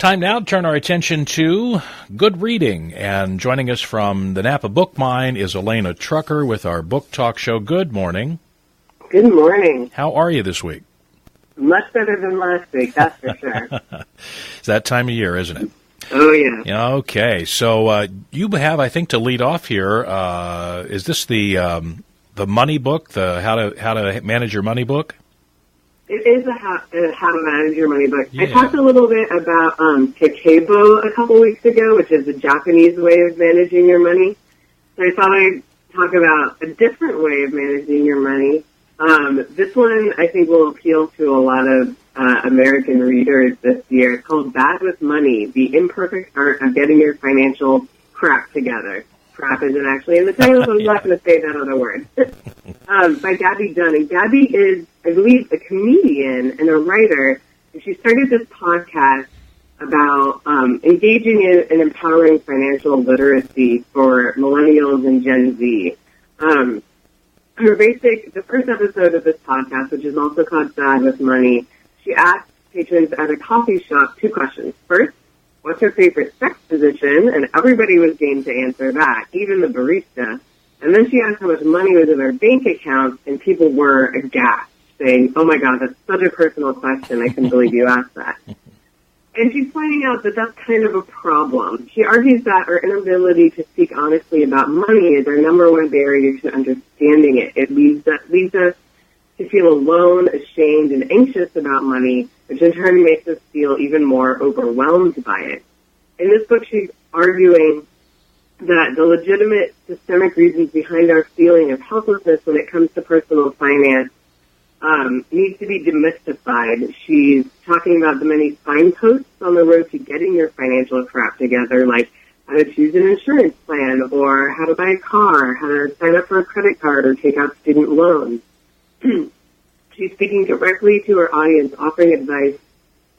Time now to turn our attention to good reading. And joining us from the Napa Book Mine is Elena Trucker with our Book Talk Show. Good morning. Good morning. How are you this week? Much better than last week, that's for sure. It's that time of year, isn't it? Oh, yeah. Okay, so you have, I think, to lead off here. Is this the money book, the how to manage your money book? It is a how to manage your money book. Yeah. I talked a little bit about Kakebo a couple weeks ago, which is the Japanese way of managing your money. So I thought I'd talk about a different way of managing your money. This one I think will appeal to a lot of American readers this year. It's called Bad with Money, The Imperfect Art of Getting Your Financial Crap Together. Crap isn't actually in the title, so I'm not going to say that other word. By Gabby Dunn. And Gabby is, I believe, a comedian and a writer. And she started this podcast about engaging in and empowering financial literacy for millennials and Gen Z. The first episode of this podcast, which is also called Bad with Money, she asked patrons at a coffee shop 2 questions. First, what's her favorite sex position? And everybody was game to answer that, even the barista. And then she asked how much money was in their bank account, and people were aghast, saying, oh my God, that's such a personal question. I couldn't believe you asked that. And she's pointing out that that's kind of a problem. She argues that our inability to speak honestly about money is our number one barrier to understanding it. It leads us to feel alone, ashamed, and anxious about money, which in turn makes us feel even more overwhelmed by it. In this book, she's arguing that the legitimate systemic reasons behind our feeling of helplessness when it comes to personal finance needs to be demystified. She's talking about the many signposts on the road to getting your financial crap together, like how to choose an insurance plan, or how to buy a car, how to sign up for a credit card or take out student loans. She's speaking directly to her audience, offering advice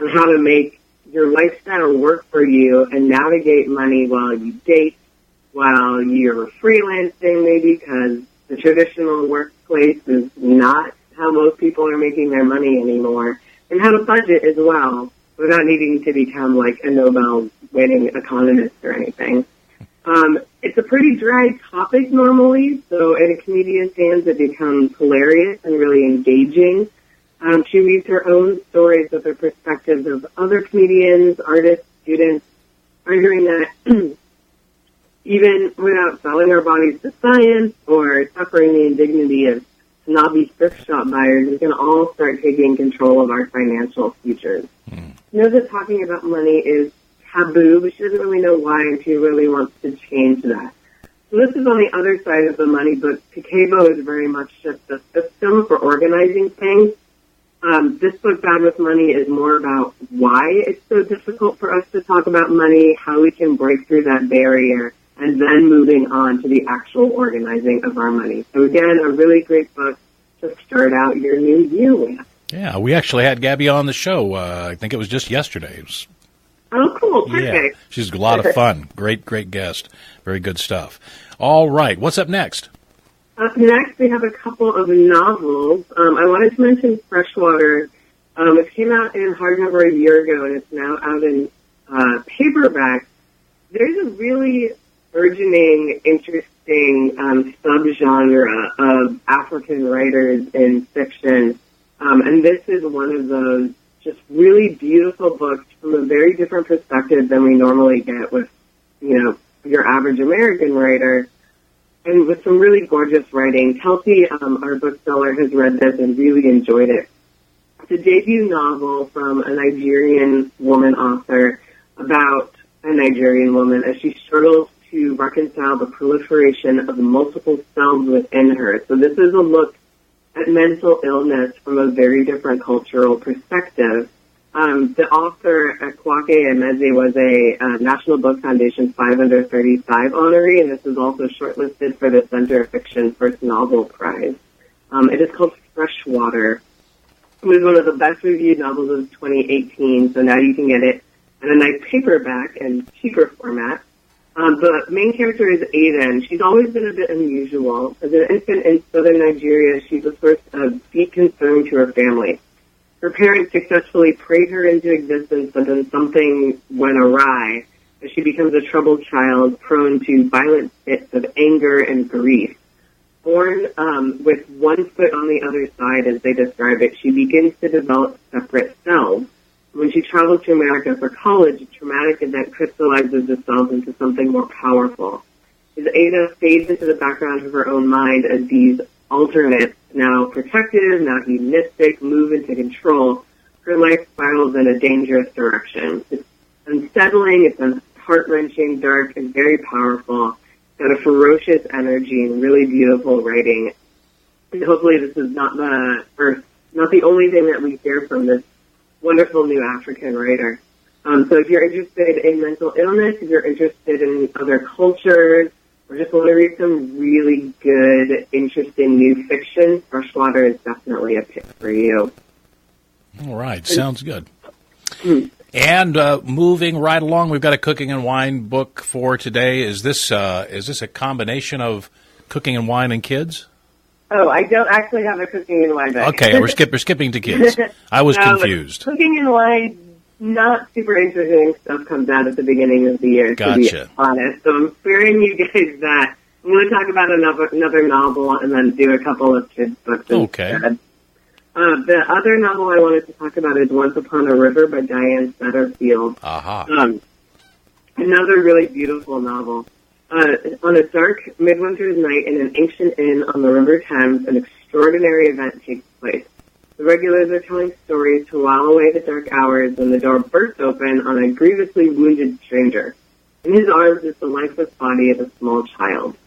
on how to make your lifestyle work for you and navigate money while you date, while you're freelancing maybe, because the traditional workplace is not how most people are making their money anymore, and how to budget as well without needing to become like a Nobel-winning economist or anything. It's a pretty dry topic normally, so in a comedian's hands it becomes hilarious and really engaging. She weaves her own stories with the perspectives of other comedians, artists, students, arguing that even without selling our bodies to science or suffering the indignity of snobby thrift shop buyers, we can all start taking control of our financial futures. She knows that talking about money is taboo, but she doesn't really know why, and she really wants to change that. So this is on the other side of the money book. Kakebo is very much just a system for organizing things. This book, Bad with Money, is more about why it's so difficult for us to talk about money, how we can break through that barrier, and then moving on to the actual organizing of our money. So again, a really great book to start out your new year with. Yeah, we actually had Gabby on the show. I think it was just yesterday. Oh, cool. Perfect. Yeah, she's a lot of fun. Great guest. Very good stuff. All right, what's up next? Up next, we have a couple of novels. I wanted to mention Freshwater. It came out in hardcover a year ago, and it's now out in paperback. There's a really burgeoning, interesting subgenre of African writers in fiction, and this is one of those just really beautiful books from a very different perspective than we normally get with, your average American writer, and with some really gorgeous writing. Kelsey, our bookseller, has read this and really enjoyed it. It's a debut novel from a Nigerian woman author about a Nigerian woman as she struggles to reconcile the proliferation of multiple selves within her. So this is a look at mental illness from a very different cultural perspective. The author, Akwaeke Emezi, was a National Book Foundation 5 Under 35 honoree, and this is also shortlisted for the Center of Fiction First Novel Prize. It is called Freshwater. It was one of the best reviewed novels of 2018, so now you can get it in a nice paperback and cheaper format. The main character is Aiden. She's always been a bit unusual. As an infant in southern Nigeria, she's a source of deep concern to her family. Her parents successfully prayed her into existence, but then something went awry as she becomes a troubled child prone to violent fits of anger and grief. Born with one foot on the other side, as they describe it, she begins to develop separate cells. When she travels to America for college, a traumatic event crystallizes the cells into something more powerful. As Ada fades into the background of her own mind as these alternates, now protective, now hedonistic, move into control, her life spirals in a dangerous direction. It's unsettling, it's heart-wrenching, dark, and very powerful. It's got a ferocious energy and really beautiful writing. And hopefully this is not the only thing that we hear from this wonderful new African writer. So if you're interested in mental illness, if you're interested in other cultures, or just want to read some really good, interesting new fiction, Freshwater is definitely a pick for you. All right, sounds good. And moving right along, we've got a cooking and wine book for today. Is this a combination of cooking and wine and kids? Oh, I don't actually have a cooking and wine book. Okay, we're skipping to kids. I was confused. Cooking and wine, not super interesting stuff comes out at the beginning of the year, to be honest. So I'm sparing you guys that. I'm going to talk about another novel and then do a couple of kids' books instead. The other novel I wanted to talk about is Once Upon a River by Diane Setterfield. Another really beautiful novel. On a dark midwinter's night in an ancient inn on the River Thames, an extraordinary event takes place. The regulars are telling stories to while away the dark hours when the door bursts open on a grievously wounded stranger. In his arms is the lifeless body of a small child.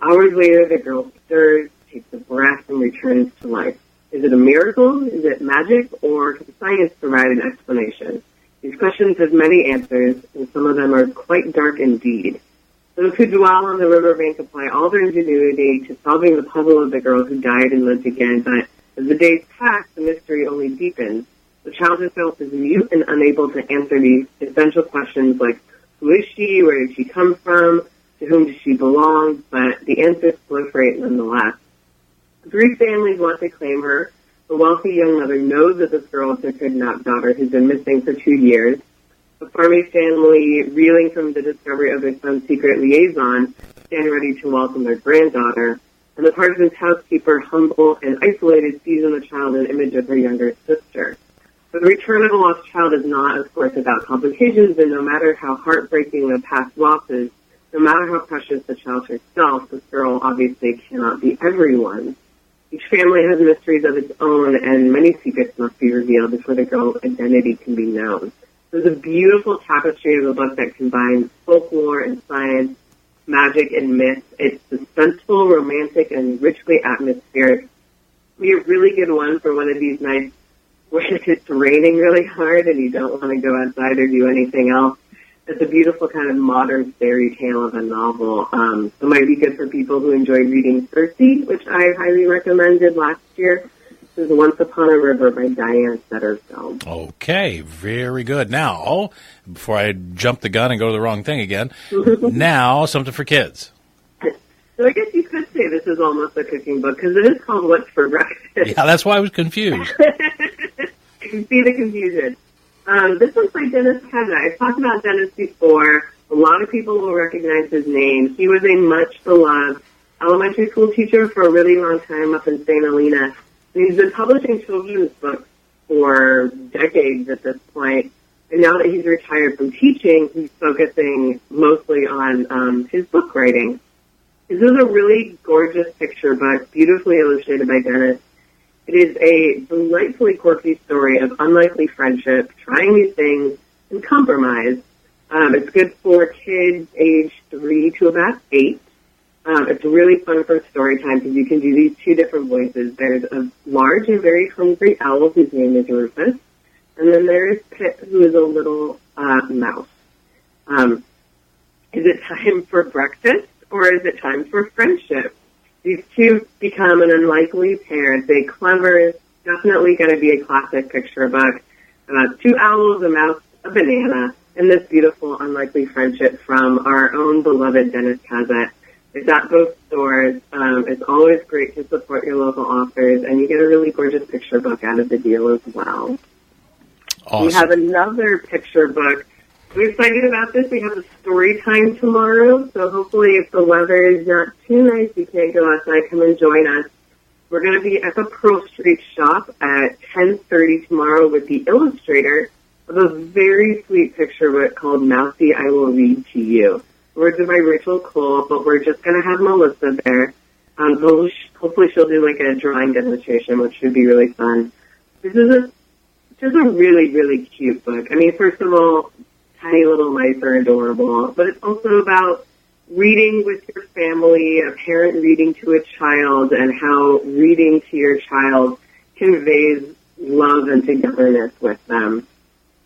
Hours later, the girl stirs, takes a breath, and returns to life. Is it a miracle? Is it magic? Or can science provide an explanation? These questions have many answers, and some of them are quite dark indeed. Those who dwell on the riverbank apply all their ingenuity to solving the puzzle of the girl who died and lived again, but as the days pass, the mystery only deepens. The child herself is mute and unable to answer these essential questions like, who is she, where did she come from, to whom does she belong, but the answers proliferate nonetheless. 3 families want to claim her. The wealthy young mother knows that this girl is her kidnapped daughter who's been missing for 2 years. The farming family, reeling from the discovery of their son's secret liaison, stand ready to welcome their granddaughter. And the partisan's housekeeper, humble and isolated, sees in the child an image of her younger sister. But the return of a lost child is not, of course, without complications, and no matter how heartbreaking the past losses, no matter how precious the child herself, this girl obviously cannot be everyone. Each family has mysteries of its own, and many secrets must be revealed before the girl's identity can be known. There's a beautiful tapestry of a book that combines folklore and science, magic and myth. It's suspenseful, romantic, and richly atmospheric. Be a really good one for one of these nights where it's raining really hard and you don't want to go outside or do anything else. It's a beautiful kind of modern fairy tale of a novel. It might be good for people who enjoy reading Circe, which I highly recommended last year. This is Once Upon a River by Diane Setterfield. Okay, very good. Now, before I jump the gun and go to the wrong thing again, now something for kids. So I guess you could say this is almost a cooking book because it is called What's for Breakfast. Yeah, that's why I was confused. I can see the confusion. This one's by Dennis Cazet. I've talked about Dennis before. A lot of people will recognize his name. He was a much-beloved elementary school teacher for a really long time up in St. Helena. And he's been publishing children's books for decades at this point. And now that he's retired from teaching, he's focusing mostly on his book writing. This is a really gorgeous picture book, beautifully illustrated by Dennis. It is a delightfully quirky story of unlikely friendship, trying new things, and compromise. It's good for kids aged 3 to about 8. It's really fun for story time because you can do these 2 different voices. There's a large and very hungry owl whose name is Rufus, and then there is Pip, who is a little mouse. Is it time for breakfast, or is it time for friendship? These 2 become an unlikely pair. It's a clever, definitely going to be a classic picture book. 2 owls, a mouse, a banana, and this beautiful, unlikely friendship from our own beloved Dennis Cazet. It's at both stores. It's always great to support your local authors, and you get a really gorgeous picture book out of the deal as well. Awesome. We have another picture book. We're excited about this. We have a story time tomorrow, so hopefully if the weather is not too nice, you can't go outside, come and join us. We're going to be at the Pearl Street shop at 10:30 tomorrow with the illustrator of a very sweet picture book called Mousie, I Will Read to You. Words are by Rachael, but we're just going to have Melissa there. So hopefully she'll do like a drawing demonstration, which should be really fun. This is just a really, really cute book. I mean, first of all, tiny little mice are adorable, but it's also about reading with your family, a parent reading to a child, and how reading to your child conveys love and togetherness with them.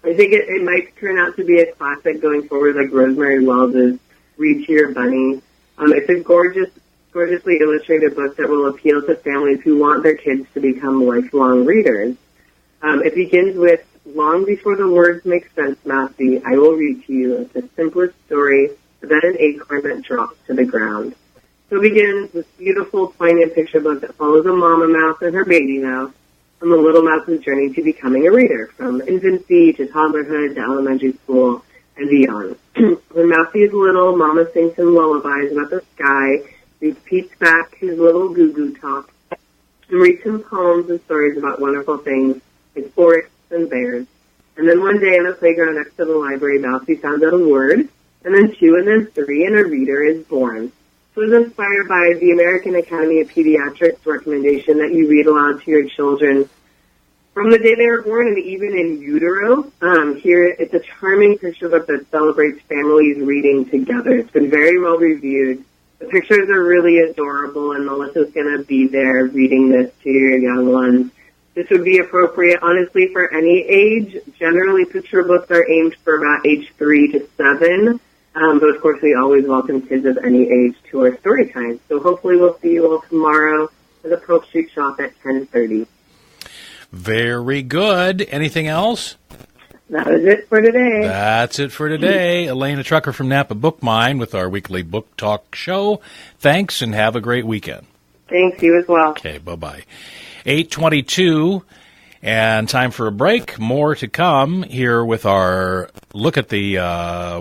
I think it might turn out to be a classic going forward, like Rosemary Wells's Read to Your Bunny. It's a gorgeously illustrated book that will appeal to families who want their kids to become lifelong readers. It begins with, long before the words make sense, Mousie, I will read to you. It's the simplest story, but then an acorn that drops to the ground. So begins this beautiful, poignant picture book that follows a mama mouse and her baby mouse on the little mouse's journey to becoming a reader, from infancy to toddlerhood to elementary school and beyond. When Mousie is little, Mama sings him lullabies about the sky, repeats back his little goo-goo talk, and reads him poems and stories about wonderful things like forests and bears. And then one day in the playground next to the library, Mousie sounds out a word, and then two, and then three, and a reader is born. So it was inspired by the American Academy of Pediatrics recommendation that you read aloud to your children from the day they were born and even in utero. Here, it's a charming picture book that celebrates families reading together. It's been very well reviewed. The pictures are really adorable, and Melissa's going to be there reading this to your young ones. This would be appropriate, honestly, for any age. Generally, picture books are aimed for about age 3 to 7. But, of course, we always welcome kids of any age to our story time. So hopefully we'll see you all tomorrow at the Pearl Street shop at 10:30. Very good. Anything else? That was it for today. That's it for today. Elena Trucker from Napa Book Mine with our weekly book talk show. Thanks, and have a great weekend. Thanks, you as well. Okay, bye-bye. 8:22, and time for a break. More to come here with our look at the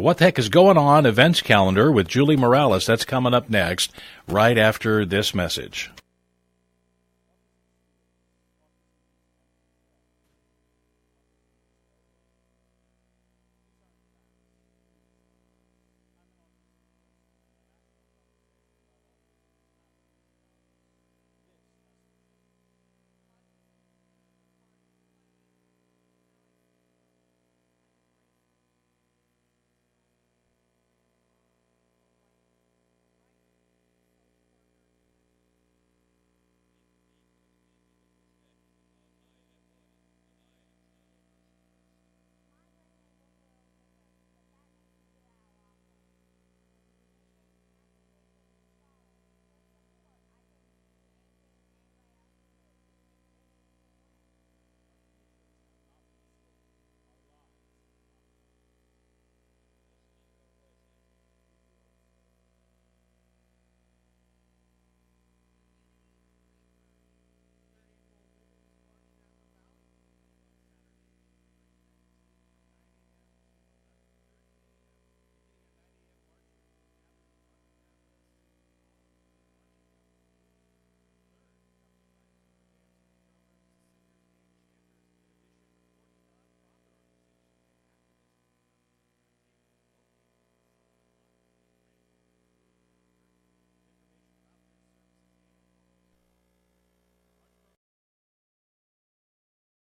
What the Heck is Going On events calendar with Julie Morales. That's coming up next, right after this message.